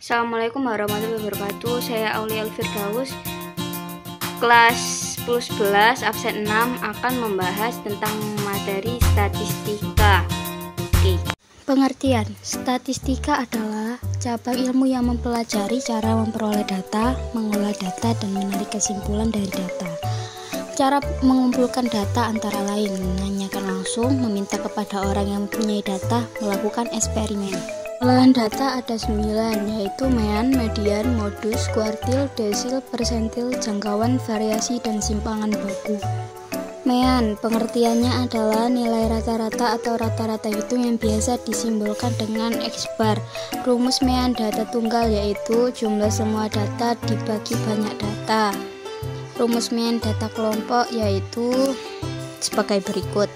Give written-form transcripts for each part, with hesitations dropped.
Assalamualaikum warahmatullahi wabarakatuh. Saya Aulia Firdaus, kelas 10 absen 6 akan membahas tentang materi statistika. Pengertian: statistika adalah cabang ilmu yang mempelajari cara memperoleh data, mengolah data, dan menarik kesimpulan dari data. Cara mengumpulkan data antara lain menanyakan langsung, meminta kepada orang yang mempunyai data, melakukan eksperimen. Olahan data ada 9, yaitu mean, median, modus, kuartil, desil, persentil, jangkauan, variasi, dan simpangan baku. Mean, pengertiannya adalah nilai rata-rata atau rata-rata hitung yang biasa disimbolkan dengan X bar. Rumus mean data tunggal yaitu jumlah semua data dibagi banyak data. Rumus mean data kelompok yaitu sebagai berikut.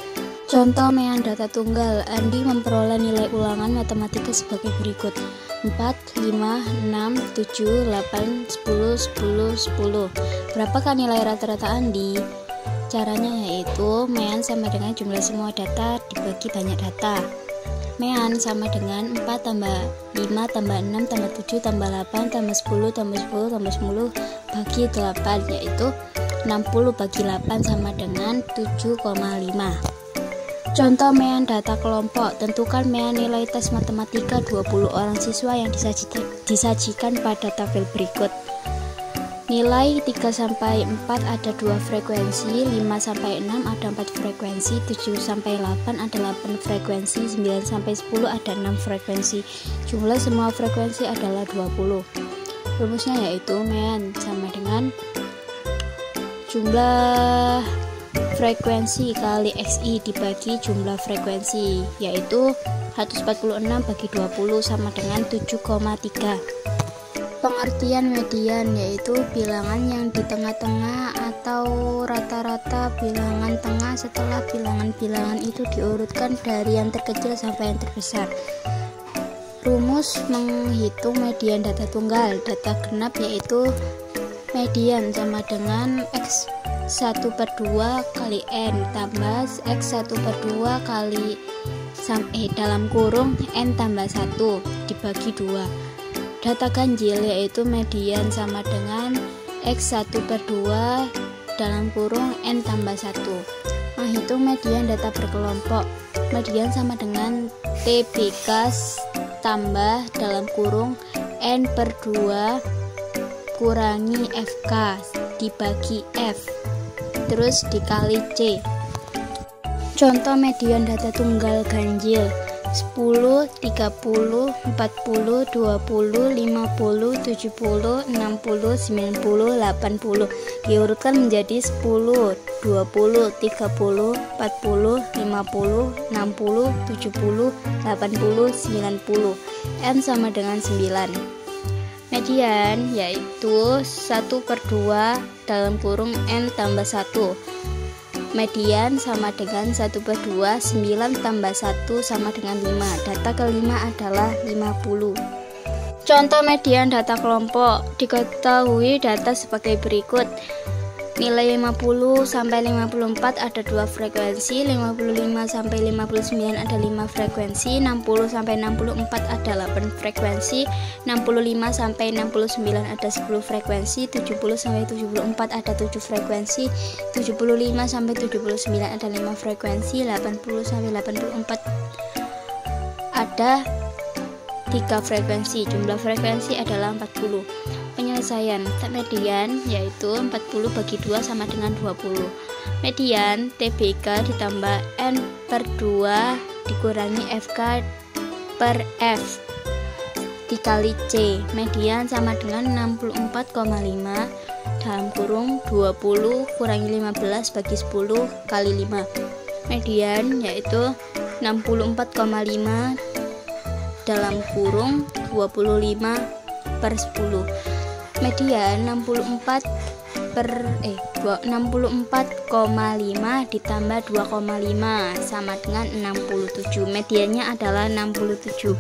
Contoh mean data tunggal, Andi memperoleh nilai ulangan matematika sebagai berikut: 4, 5, 6, 7, 8, 10, 10, 10. Berapakah nilai rata-rata Andi? Caranya yaitu mean sama dengan jumlah semua data dibagi banyak data. Mean sama dengan 4 tambah 5 tambah 6 tambah 7 tambah 8 tambah 10 tambah 10 tambah 10 bagi 8, yaitu 60 bagi 8 sama dengan 7,5. Contoh mean data kelompok, tentukan mean nilai tes matematika 20 orang siswa yang disajikan pada tabel berikut. Nilai 3-4 ada 2 frekuensi, 5-6 ada 4 frekuensi, 7-8 ada 8 frekuensi, 9-10 ada 6 frekuensi. Jumlah semua frekuensi adalah 20. Rumusnya yaitu mean sama dengan jumlah frekuensi kali XI dibagi jumlah frekuensi, yaitu 146 bagi 20 sama dengan 7,3. Pengertian median yaitu bilangan yang di tengah-tengah atau rata-rata bilangan tengah setelah bilangan-bilangan itu diurutkan dari yang terkecil sampai yang terbesar. Rumus menghitung median data tunggal data genap yaitu median sama dengan X1/2 kali N tambah X1/2 kali dalam kurung N tambah 1 dibagi 2. Data ganjil yaitu median sama dengan X1/2 dalam kurung N tambah 1. Menghitung median data berkelompok, median sama dengan TBK tambah dalam kurung N/2 kurangi FK dibagi F terus dikali C. Contoh median data tunggal ganjil: 10, 30, 40, 20, 50, 70, 60, 90, 80 diurutkan menjadi 10, 20, 30, 40, 50, 60, 70, 80, 90. N sama dengan 9. Median yaitu 1/2 dalam kurung N tambah 1. Median sama dengan 1/2, 9 tambah 1 sama dengan 5. Data kelima adalah 50. Contoh median data kelompok, diketahui data sebagai berikut. Nilai 50 sampai 54 ada 2 frekuensi, 55 sampai 59 ada 5 frekuensi, 60 sampai 64 ada 8 frekuensi, 65 sampai 69 ada 10 frekuensi, 70 sampai 74 ada 7 frekuensi, 75 sampai 79 ada 5 frekuensi, 80 sampai 84 ada 3 frekuensi. Jumlah frekuensi adalah 40. Penyelesaian median yaitu 40 bagi 2 sama dengan 20. Median TBK ditambah N/2 dikurangi FK per F dikali C. Median sama dengan 64,5 dalam kurung 20 kurangi 15 bagi 10 kali 5. Median yaitu 64,5 dalam kurung 25/10. Median 64,5 ditambah 2,5 sama dengan 67. Mediannya adalah 67.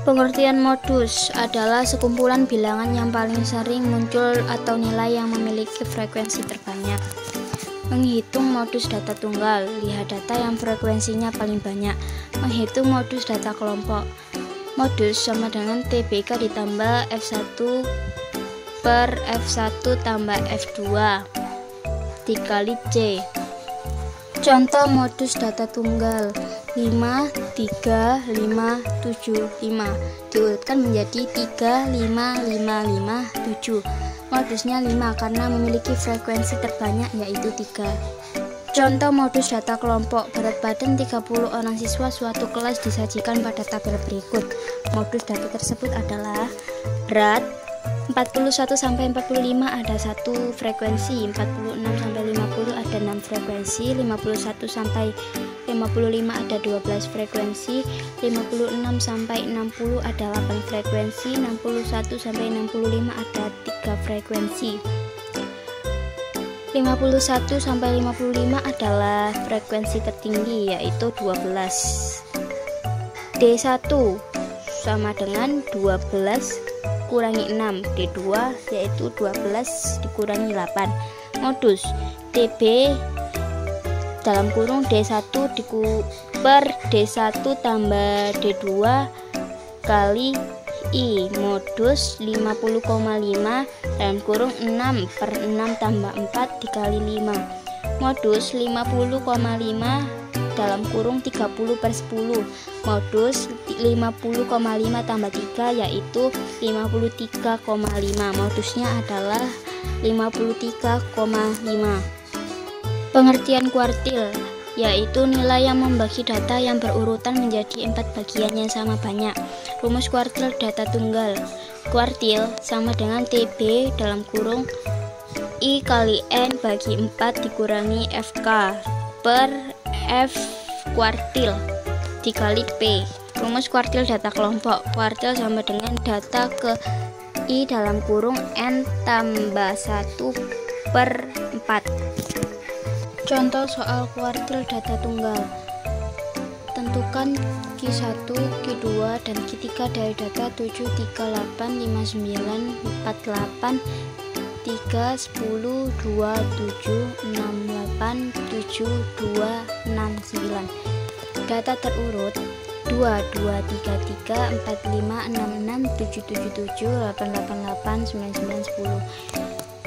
Pengertian modus adalah sekumpulan bilangan yang paling sering muncul atau nilai yang memiliki frekuensi terbanyak. Menghitung modus data tunggal, lihat data yang frekuensinya paling banyak. Menghitung modus data kelompok. Modus sama dengan TBK ditambah F1 per F1 tambah F2 dikali C. Contoh modus data tunggal 5, 3, 5, 7, 5 diurutkan menjadi 3, 5, 5, 5, 7. Modusnya 5 karena memiliki frekuensi terbanyak yaitu 3. Contoh modus data kelompok, berat badan 30 orang siswa suatu kelas disajikan pada tabel berikut. Modus data tersebut adalah berat 41 sampai 45 ada 1 frekuensi, 46 sampai 50 ada 6 frekuensi, 51 sampai 55 ada 12 frekuensi, 56 sampai 60 ada 8 frekuensi, 61 sampai 65 ada 3 frekuensi. 51 sampai 55 adalah frekuensi tertinggi yaitu 12. D1 sama dengan 12 kurangi 6, D2 yaitu 12 dikurangi 8. Modus TB dalam kurung D1 per D1 tambah D2 kali I. Modus 50,5 dalam kurung 6 per 6 tambah 4 dikali 5. Modus 50,5 dalam kurung 30 per 10. Modus 50,5 tambah 3 yaitu 53,5. Modusnya adalah 53,5. Pengertian kuartil yaitu nilai yang membagi data yang berurutan menjadi 4 bagian yang sama banyak. Rumus kuartil data tunggal. Kuartil sama dengan TB dalam kurung I kali N bagi 4 dikurangi FK per F kuartil dikali P. Rumus kuartil data kelompok. Kuartil sama dengan data ke I dalam kurung N tambah 1 per 4. Contoh soal kuartil data tunggal. Tentukan Q1, Q2, dan Q3 dari data 7, 3, 8, 5, 9, 4, 8, 3, 10, 2, 7, 6, 8, 7, 2, 6, 9. Data terurut 2, 2, 3, 3, 4, 5, 6, 6, 7, 7, 7, 8, 8, 8, 9, 9, 10.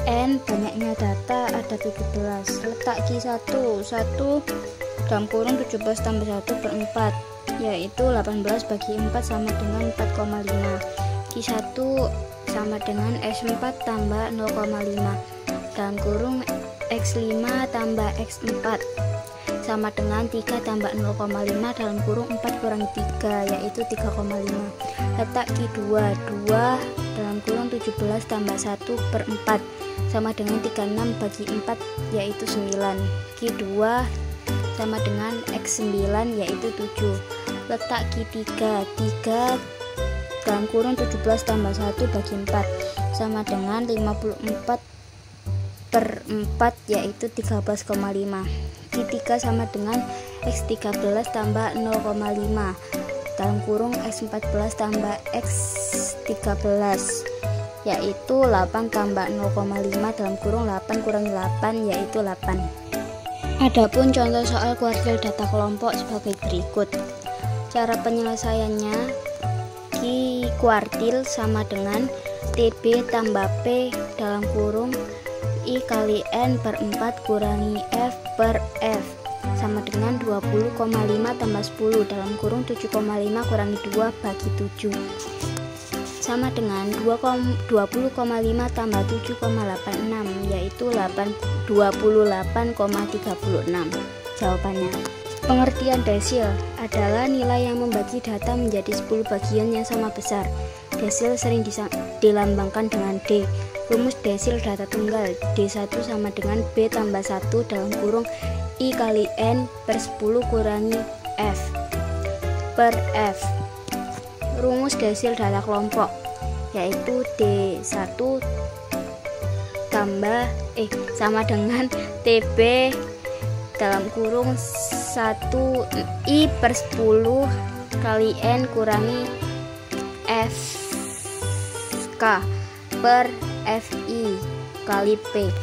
N banyaknya data ada 17. Letak Q1 1 dalam kurung 17 tambah 1 per 4 yaitu 18 bagi 4 sama dengan 4,5. Q1 sama dengan S4 tambah 0,5 dalam kurung X5 tambah X4 sama dengan 3 tambah 0,5 dalam kurung 4 kurangi 3 yaitu 3,5. Letak Q2 2 dalam kurung 17 tambah 1 per 4 sama dengan 36 bagi 4 yaitu 9. Q2 sama dengan X9 yaitu 7. Letak Q3 3 dalam kurung 17 tambah 1 bagi 4 sama dengan 54 per 4 yaitu 13,5. Q3 sama dengan X13 tambah 0,5 dalam kurung X14 tambah X13 yaitu 8 tambah 0,5 dalam kurung 8 kurangi 8 yaitu 8. Adapun contoh soal kuartil data kelompok sebagai berikut. Cara penyelesaiannya, Q kuartil sama dengan TB tambah P dalam kurung I kali N per 4 kurangi F per F sama dengan 20,5 tambah 10 dalam kurung 7,5 kurangi 2 bagi 7 sama dengan 20,5 tambah 7,86 yaitu 28,36. Jawabannya. Pengertian desil adalah nilai yang membagi data menjadi 10 bagian yang sama besar. Desil sering dilambangkan dengan D. Rumus desil data tunggal. D1 sama dengan B tambah 1 dalam kurung I kali N per 10 kurangi F per F. Rumus desil data kelompok yaitu D1 sama dengan TB dalam kurung 1 I per 10 kali N kurangi FK per FI kali P.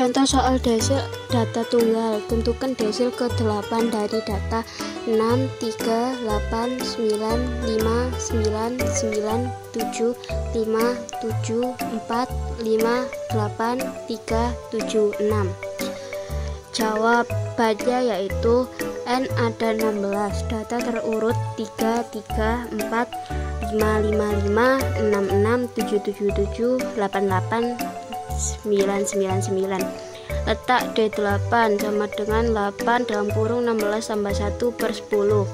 Contoh soal desil data tunggal. Tentukan desil ke-8 dari data 6, 3, 8, 9, 5, 9, 9, 7, 5, 7, 4, 5, 8, 3, 7, 6. Jawabannya yaitu N ada 16. Data terurut 3, 3, 4, 5, 5, 5, 6, 6, 7, 7, 7, 8, 8, 999. Letak D8 sama dengan 8 dalam kurung 16 tambah 1 per 10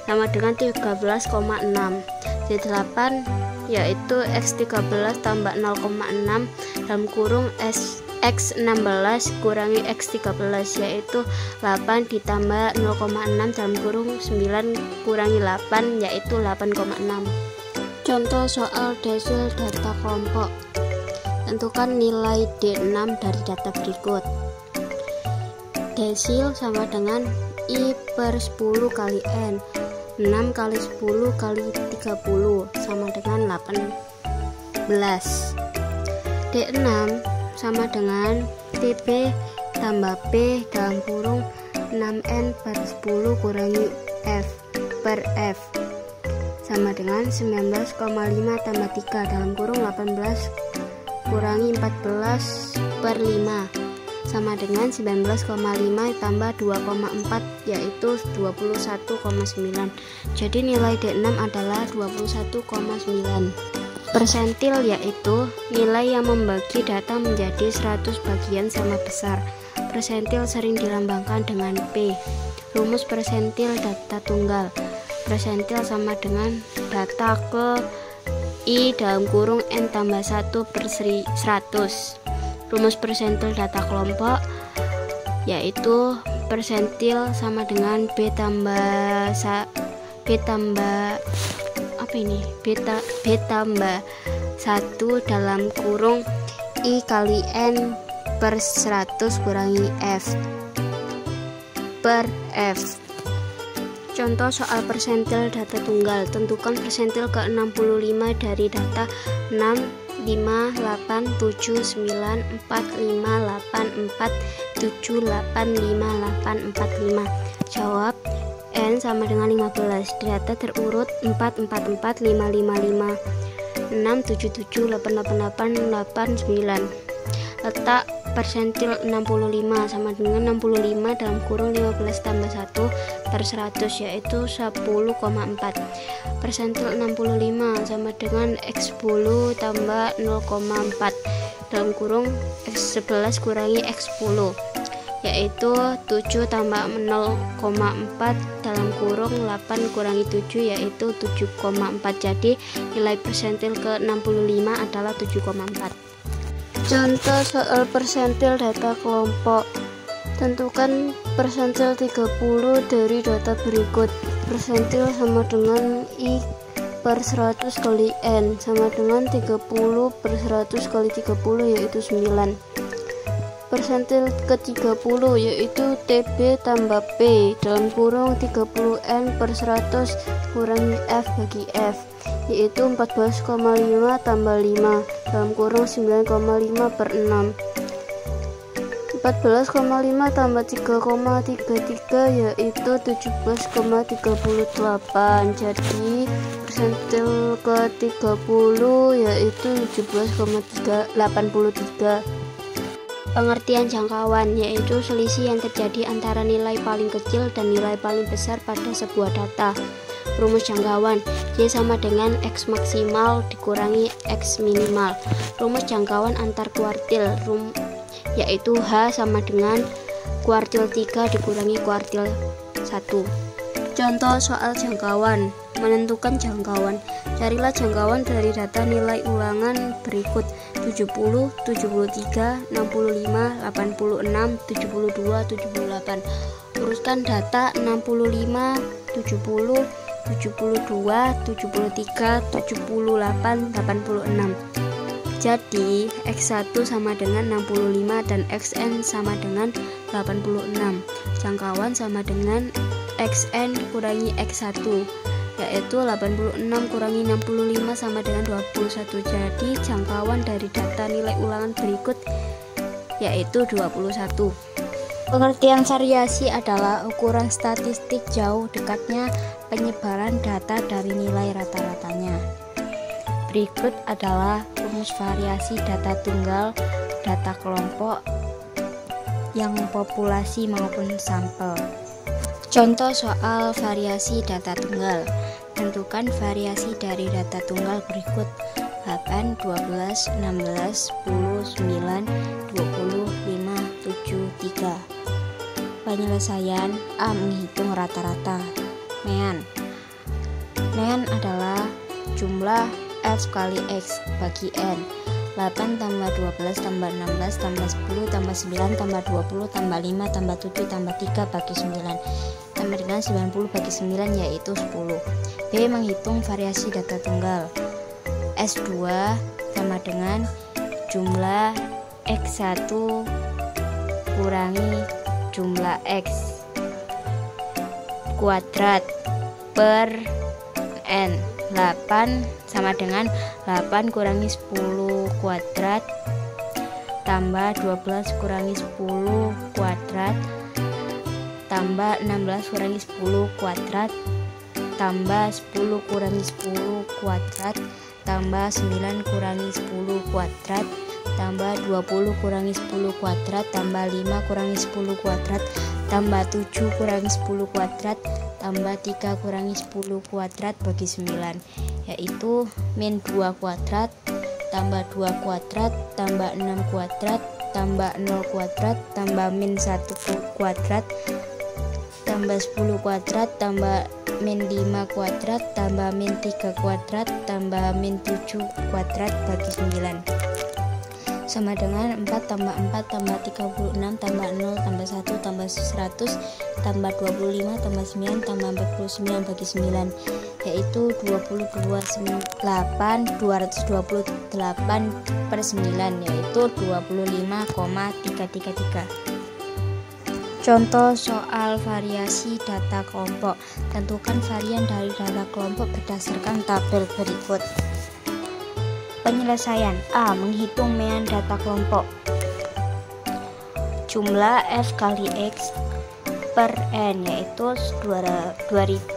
sama dengan 13,6. D8 yaitu X13 tambah 0,6 dalam kurung X16 kurangi X13 yaitu 8 ditambah 0,6 dalam kurung 9 kurangi 8 yaitu 8,6. Contoh soal desil data kelompok. Tentukan nilai D6 dari data berikut. Desil sama dengan I per 10 kali N. 6 kali 10 kali 30 sama dengan 18. D6 sama dengan TB tambah P dalam kurung 6N per 10 kurangi F per F sama dengan 19,5 tambah 3 dalam kurung 18 kurangi 14 per 5 sama dengan 19,5 tambah 2,4 yaitu 21,9. Jadi nilai D6 adalah 21,9. Persentil yaitu nilai yang membagi data menjadi 100 bagian sama besar. Persentil sering dilambangkan dengan P. Rumus persentil data tunggal. Persentil sama dengan data ke I dalam kurung N tambah 1 per 100. Rumus persentil data kelompok yaitu persentil sama dengan B tambah B tambah 1 dalam kurung I kali N per 100 kurangi F per F. Contoh soal persentil data tunggal. Tentukan persentil ke-65 dari data 6, 5, 8, 7, 9, 4, 5, 8, 4, 7, 8, 5, 8, 8, 5. Jawab N sama dengan 15. Data terurut 4, 4, 4, 5, 5, 5, 6, 7, 7, 8, 8, 8, 8, 9. Letak persentil 65 sama dengan 65 dalam kurung 15 tambah 1 per 100 yaitu 10,4. Persentil 65 sama dengan X10 tambah 0,4 dalam kurung X11 kurangi X10 yaitu 7 tambah 0,4 dalam kurung 8 kurangi 7 yaitu 7,4. Jadi nilai persentil ke-65 adalah 7,4. Contoh soal persentil data kelompok. Tentukan persentil 30 dari data berikut. Persentil sama dengan I per 100 kali N sama dengan 30 per 100 kali 30 yaitu 9. Persentil ke-30 yaitu TB tambah P dalam kurung 30N per 100 kurangi F bagi F yaitu 14,5 tambah 5 dalam kurung 9,5 per 6. 14,5 tambah 3,33 yaitu 17,38. Jadi persentil ke-30 yaitu 17,83. Pengertian jangkauan yaitu selisih yang terjadi antara nilai paling kecil dan nilai paling besar pada sebuah data. Rumus jangkauan Y sama dengan X maksimal dikurangi X minimal. Rumus jangkauan antar kuartil yaitu H sama dengan kuartil 3 dikurangi kuartil 1. Contoh soal jangkauan. Menentukan jangkauan. Carilah jangkauan dari data nilai ulangan berikut: 70, 73, 65, 86, 72, 78. Urutkan data 65, 70, 72, 73, 78, 86. Jadi X1 sama dengan 65 dan Xn sama dengan 86. Jangkauan sama dengan Xn kurangi X1 yaitu 86 kurangi 65 sama dengan 21. Jadi jangkauan dari data nilai ulangan berikut yaitu 21. Pengertian variasi adalah ukuran statistik jauh dekatnya penyebaran data dari nilai rata-ratanya. Berikut adalah rumus variasi data tunggal, data kelompok yang populasi maupun sampel. Contoh soal variasi data tunggal. Tentukan variasi dari data tunggal berikut: 8, 12, 16, 10, 9, 20, 5, 7, 3. Penyelesaian A. Menghitung rata-rata. Mean adalah jumlah F kali X bagi N. 8 tambah 12 tambah 16 tambah 10 tambah 9 tambah 20 tambah 5 tambah 7 tambah 3 bagi 9 sama dengan 90 bagi 9, yaitu 10. B. Menghitung variasi data tunggal. S2 sama dengan jumlah X1 kurangi jumlah X kuadrat per N. 8 sama dengan 8 kurangi 10 kuadrat tambah 12 kurangi 10 kuadrat tambah 16 kurangi 10 kuadrat tambah 10 kurangi 10 kuadrat tambah 9 kurangi 10 kuadrat tambah 20 kurangi 10 kuadrat tambah 5 kurangi 10 kuadrat tambah 7 kurangi 10 kuadrat tambah 3 kurangi 10 kuadrat bagi 9, yaitu min 2 kuadrat tambah 2 kuadrat tambah 6 kuadrat tambah 0 kuadrat tambah min 1 kuadrat tambah 10 kuadrat tambah min 5 kuadrat tambah min 3 kuadrat tambah min 7 kuadrat bagi 9 sama dengan 4 tambah 4 tambah 36 tambah 0 tambah 1 tambah 100 tambah 25 tambah 9 tambah 49 bagi 9, yaitu 228 per 9, yaitu 25,333. Contoh soal variasi data kelompok. Tentukan varian dari data kelompok berdasarkan tabel berikut. Penyelesaian A. Menghitung mean data kelompok. Jumlah F kali X per N, yaitu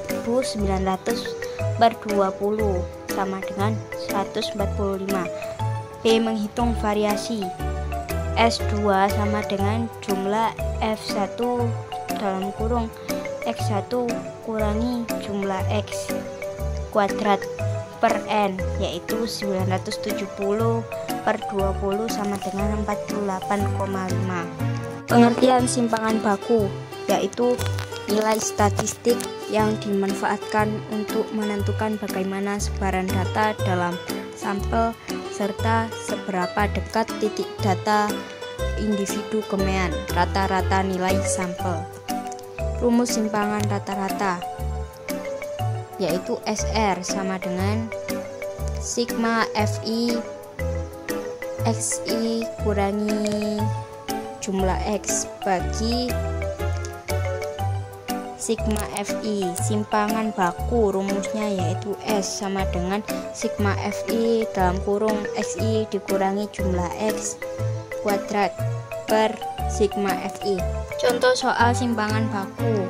2900 per 20 sama dengan 145. B. Menghitung variasi. S2 sama dengan jumlah F1 dalam kurung X1 kurangi jumlah X kuadrat per N, yaitu 970 per 20 sama dengan 48,5. Pengertian simpangan baku, yaitu nilai statistik yang dimanfaatkan untuk menentukan bagaimana sebaran data dalam sampel serta seberapa dekat titik data individu ke mean rata-rata nilai sampel. Rumus simpangan rata-rata, yaitu SR sama dengan sigma FI XI kurangi jumlah X bagi sigma FI. Simpangan baku rumusnya yaitu S sama dengan sigma FI dalam kurung XI dikurangi jumlah X kuadrat per sigma FI. Contoh soal simpangan baku.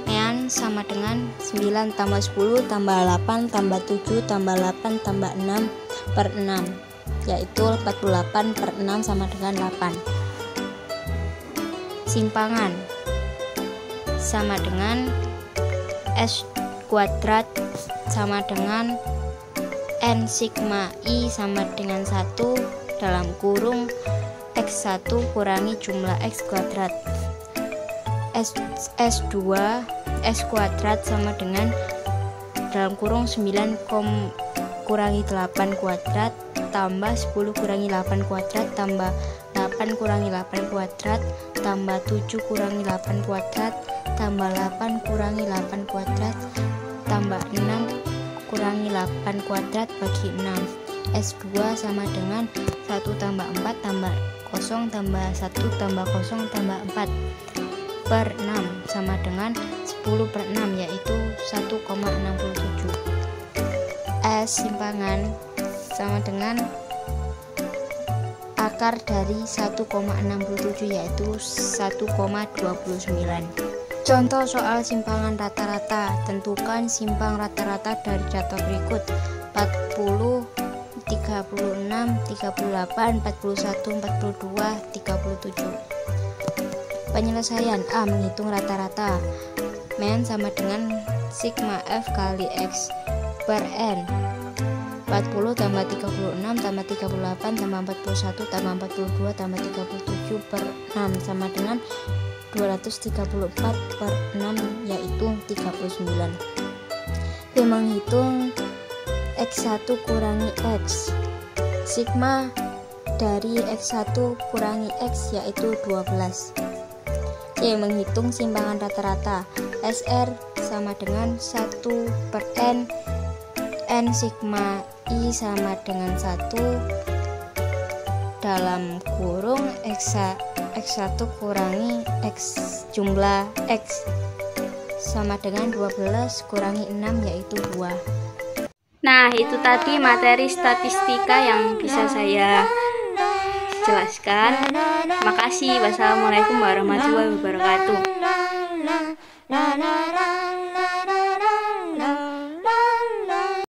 Mean sama dengan 9 tambah 10 tambah 8 tambah 7 tambah 8 tambah 6 per 6, yaitu 48 per 6 sama dengan 8. Simpangan sama dengan S kuadrat sama dengan N sigma I sama dengan 1 dalam kurung X1 kurangi jumlah X kuadrat. S2 S kuadrat sama dengan dalam kurung 9 kurangi 8 kuadrat tambah 10 kurangi 8 kuadrat tambah 8 kurangi 8 kuadrat tambah 7 kurangi 8 kuadrat tambah 8 kurangi 8 kuadrat tambah 6 kurangi 8 kuadrat bagi 6. S2 sama dengan 1 tambah 4 tambah 0 tambah 1 tambah 0 tambah 4 per 6 sama dengan 10 per 6, yaitu 1,67. S simpangan sama dengan akar dari 1,67 yaitu 1,29. Contoh soal simpangan rata-rata. Tentukan simpang rata-rata dari data berikut: 40, 36, 38, 41, 42, 37. Penyelesaian. A. Menghitung rata-rata. Men sama dengan sigma F kali X per N. 40 tambah 36 tambah 38 tambah 41 tambah 42 tambah 37 per 6 sama dengan 234 per 6 yaitu 39. B. Menghitung X1 kurangi X. Sigma dari X1 kurangi X yaitu 12. C. Menghitung simpangan rata-rata. SR sama dengan 1 per N. N sigma I sama dengan 1 dalam kurung X1 kurangi X jumlah X sama dengan 12 kurangi 6 yaitu 2. Nah, itu tadi materi statistika yang bisa saya jelaskan. Terima kasih. Wassalamualaikum warahmatullahi wabarakatuh.